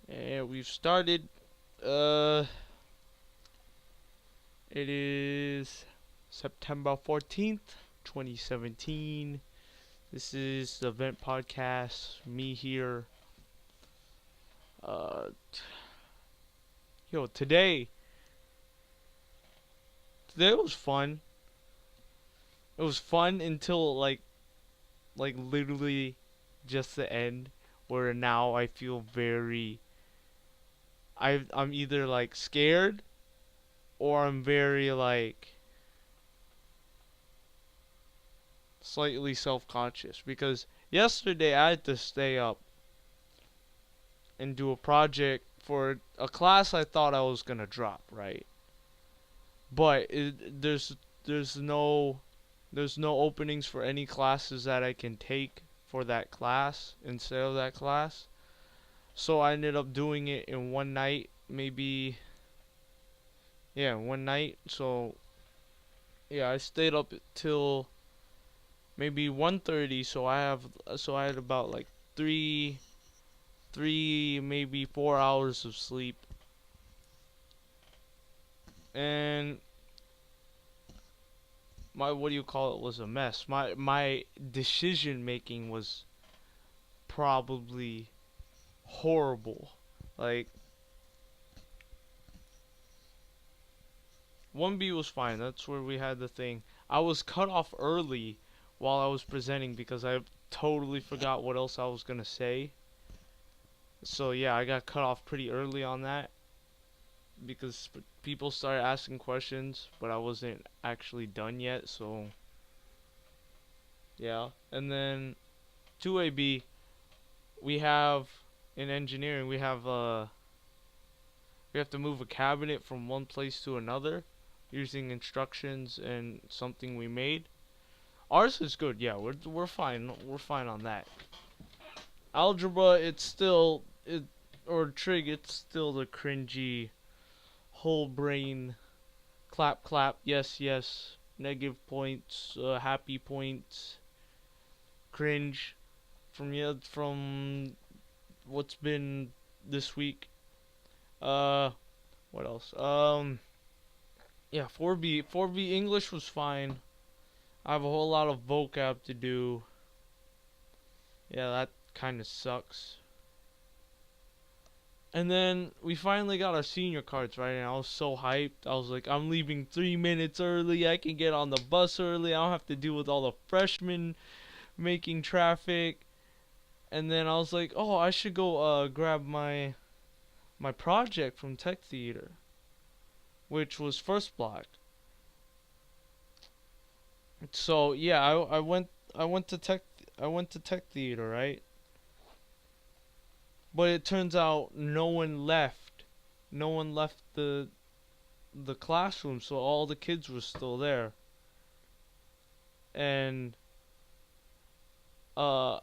And we've started. Uh, it is September 14th, 2017. This is the Vent Podcast. Me here. Uh, yo, today was fun. It was fun until like literally just the end, where now I feel I'm either like scared or I'm very like slightly self-conscious because yesterday I had to stay up and do a project for a class I thought I was gonna drop, right? But there's no there's no openings for any classes that I can take for that class instead of that class. So I ended up doing it in one night, maybe yeah, one night. So yeah, I stayed up till maybe 1:30. So I had about like three maybe 4 hours of sleep, and my what do you call it was a mess. My decision making was probably horrible. Like 1B was fine. That's where we had the thing. I was cut off early while I was presenting because I totally forgot what else I was gonna say. So yeah, I got cut off pretty early on that because people started asking questions, but I wasn't actually done yet. So yeah, and then 2AB we have in engineering we have to move a cabinet from one place to another using instructions and something we made. Ours is good, yeah. We're fine. We're fine on that. Algebra, it's still it or trig, it's still the cringy whole brain clap clap yes yes negative points happy points cringe from what's been this week. Uh, what else? Yeah, 4B English was fine. I have a whole lot of vocab to do. Yeah, that kind of sucks. And then we finally got our senior cards, right? And I was so hyped. I was like, I'm leaving 3 minutes early. I can get on the bus early. I don't have to deal with all the freshmen making traffic. And then I was like, oh, I should go grab my project from Tech Theater, which was first block. So yeah, I went to Tech Theater, right? But it turns out no one left. No one left the classroom, so all the kids were still there. And uh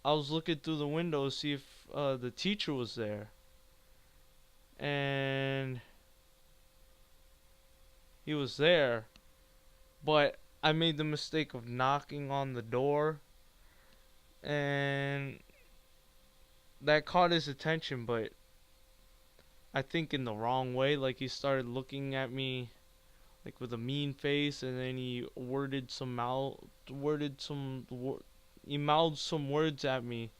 I was looking through the window to see if the teacher was there. And he was there, but I made the mistake of knocking on the door, and that caught his attention, but I think in the wrong way. Like he started looking at me like with a mean face, and then he mouthed some words at me,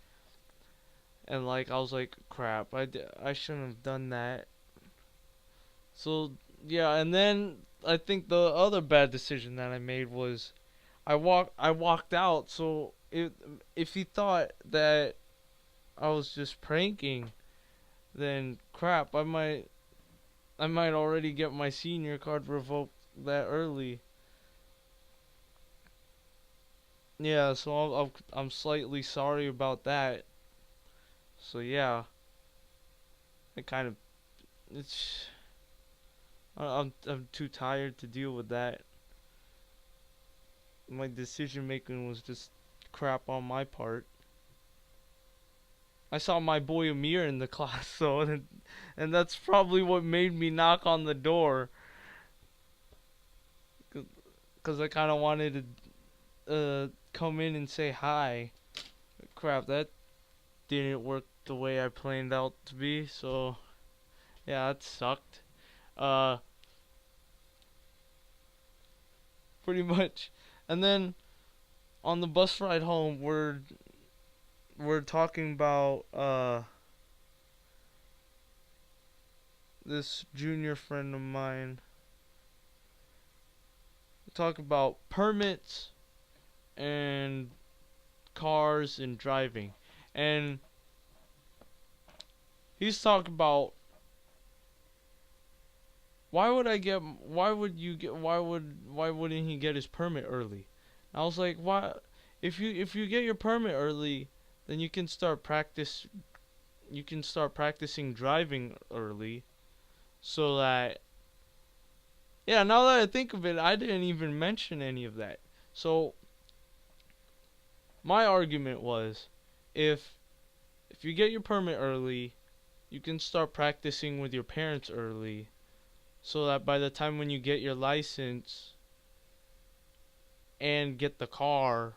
and like I was like, crap, I shouldn't have done that. So yeah, and then I think the other bad decision that I made was I walked out. So if he thought that I was just pranking, then crap, I might already get my senior card revoked that early. Yeah, so I'm slightly sorry about that. So yeah, I kind of it's I'm too tired to deal with that. My decision making was just crap on my part. I saw my boy Amir in the class, so and that's probably what made me knock on the door, cause I kind of wanted to come in and say hi. Crap, didn't work the way I planned out to be. So yeah, that sucked. Uh, pretty much. And then on the bus ride home, we're talking about this junior friend of mine. We talk about permits and cars and driving, and he's talking about why wouldn't he get his permit early? And I was like, why? If you get your permit early, then you can start practicing driving early, so that, yeah, now that I think of it, I didn't even mention any of that. So my argument was, if you get your permit early, you can start practicing with your parents early, so that by the time when you get your license and get the car,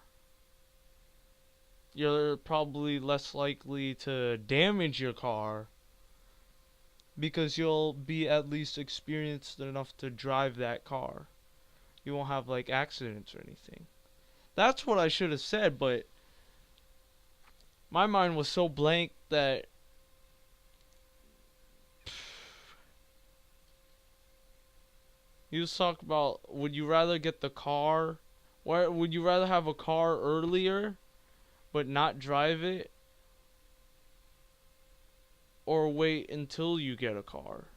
you're probably less likely to damage your car because you'll be at least experienced enough to drive that car. You won't have like accidents or anything. That's what I should have said, but my mind was so blank that he was talking about, would you rather get the car? Why would you rather have a car earlier but not drive it, or wait until you get a car?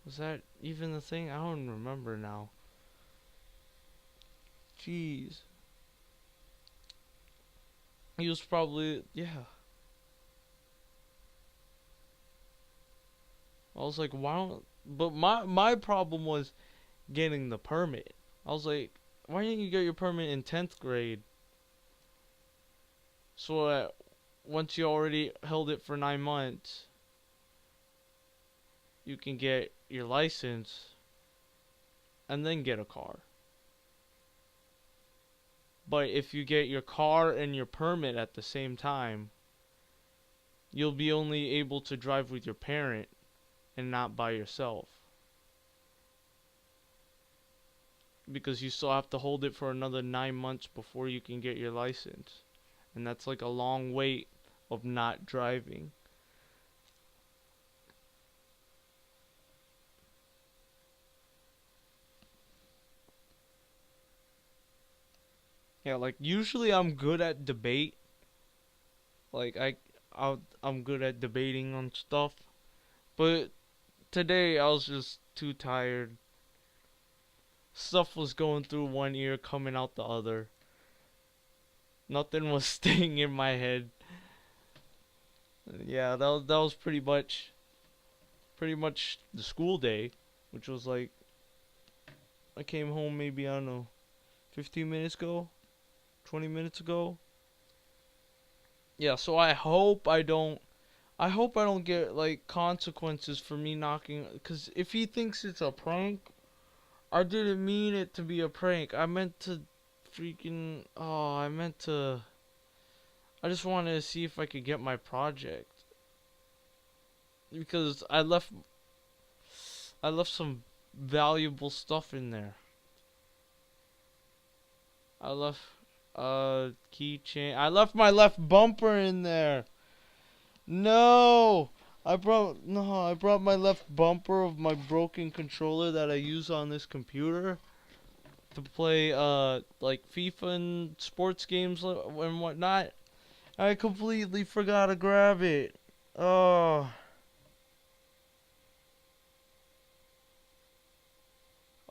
Was that even the thing? I don't remember now. Jeez. He was probably, yeah. I was like, why don't, but my problem was getting the permit. I was like, why didn't you get your permit in 10th grade? So that once you already held it for 9 months, you can get your license and then get a car. But if you get your car and your permit at the same time, you'll be only able to drive with your parent and not by yourself. Because you still have to hold it for another 9 months before you can get your license. And that's like a long wait of not driving. Yeah, like usually I'm good at debate. Like I'm good at debating on stuff. But today I was just too tired. Stuff was going through one ear, coming out the other. Nothing was staying in my head. Yeah, that was pretty much the school day, which was like, I came home maybe, I don't know, 15 minutes ago, 20 minutes ago. Yeah, so I hope I don't get like consequences for me knocking, cuz if he thinks it's a prank, I didn't mean it to be a prank. I meant to freaking I just wanted to see if I could get my project, because I left some valuable stuff in there. I left keychain. I left my left bumper in there. No. I brought my left bumper of my broken controller that I use on this computer to play like FIFA and sports games and whatnot. I completely forgot to grab it. Oh.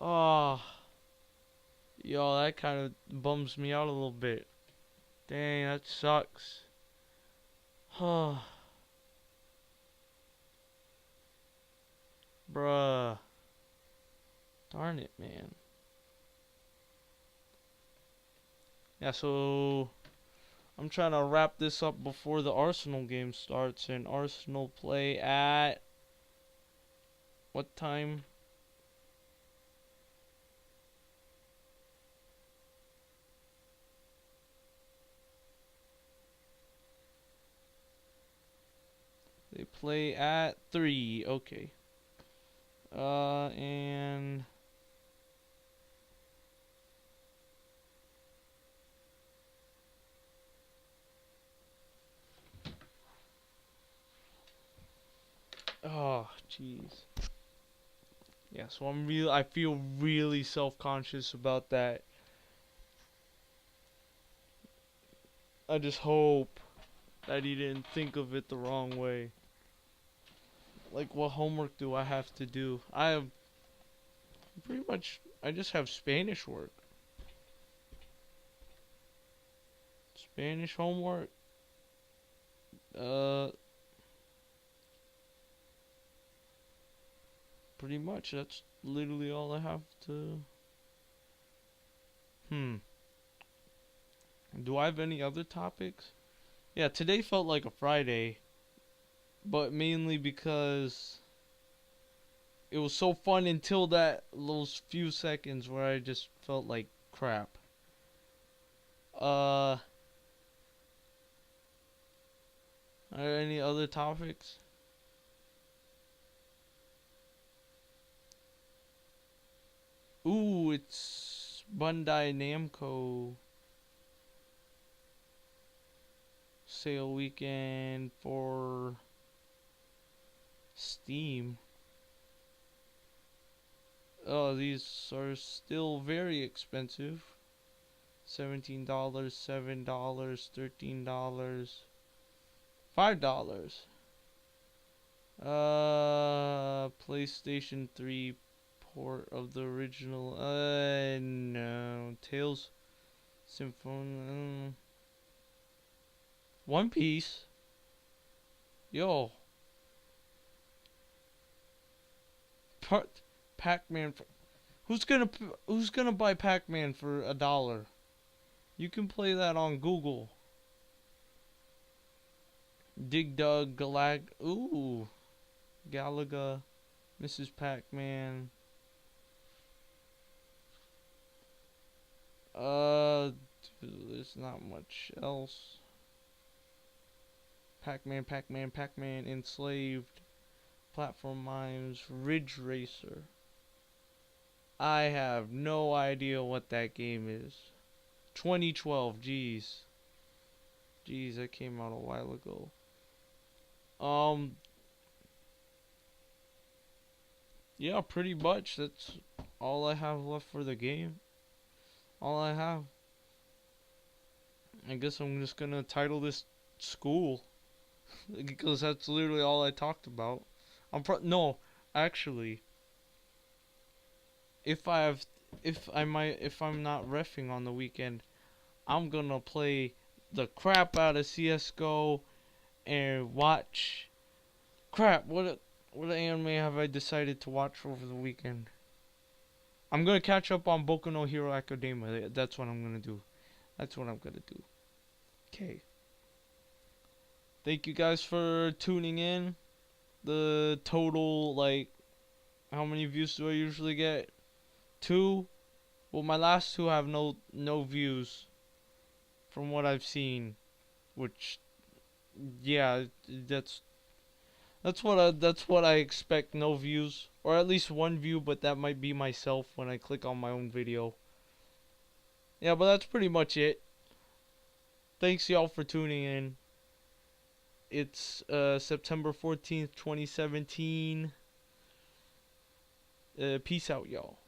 Oh. Yo, that kind of bums me out a little bit. Dang, that sucks. Huh. Bruh. Darn it, man. Yeah, so I'm trying to wrap this up before the Arsenal game starts, and Arsenal play at what time? Play at 3. Okay. And oh, jeez. Yeah, so I feel really self-conscious about that. I just hope that he didn't think of it the wrong way. Like, what homework do I have to do? I just have Spanish work. Spanish homework. Uh, Pretty much, that's literally all I have to. Do I have any other topics? Yeah, today felt like a Friday, but mainly because it was so fun until those few seconds where I just felt like crap. Are there any other topics? Ooh, it's Bandai Namco sale weekend for Steam. Oh, these are still very expensive. $17, $7, $13, $5. PlayStation 3 port of the original. No. Tales Symphony. One Piece. Yo. Pac-Man. Who's gonna buy Pac-Man for $1? You can play that on Google. Dig Dug Ooh. Galaga. Mrs. Pac-Man. There's not much else. Pac-Man, Enslaved, Platform Mimes, Ridge Racer. I have no idea what that game is. 2012, jeez. Jeez, that came out a while ago. Yeah, pretty much. That's all I have left for the game. All I have. I guess I'm just gonna title this School. Because that's literally all I talked about. No, actually, if I'm not reffing on the weekend, I'm gonna play the crap out of CS:GO and watch. Crap! What anime have I decided to watch over the weekend? I'm gonna catch up on Boku no Hero Academia. That's what I'm gonna do. Okay. Thank you guys for tuning in. The total, like, how many views do I usually get? 2. Well, my last 2 have no views from what I've seen, which, yeah, that's what I expect. No views, or at least 1 view, but that might be myself when I click on my own video. Yeah, but that's pretty much it. Thanks y'all for tuning in. It's September 14th, 2017. Peace out, y'all.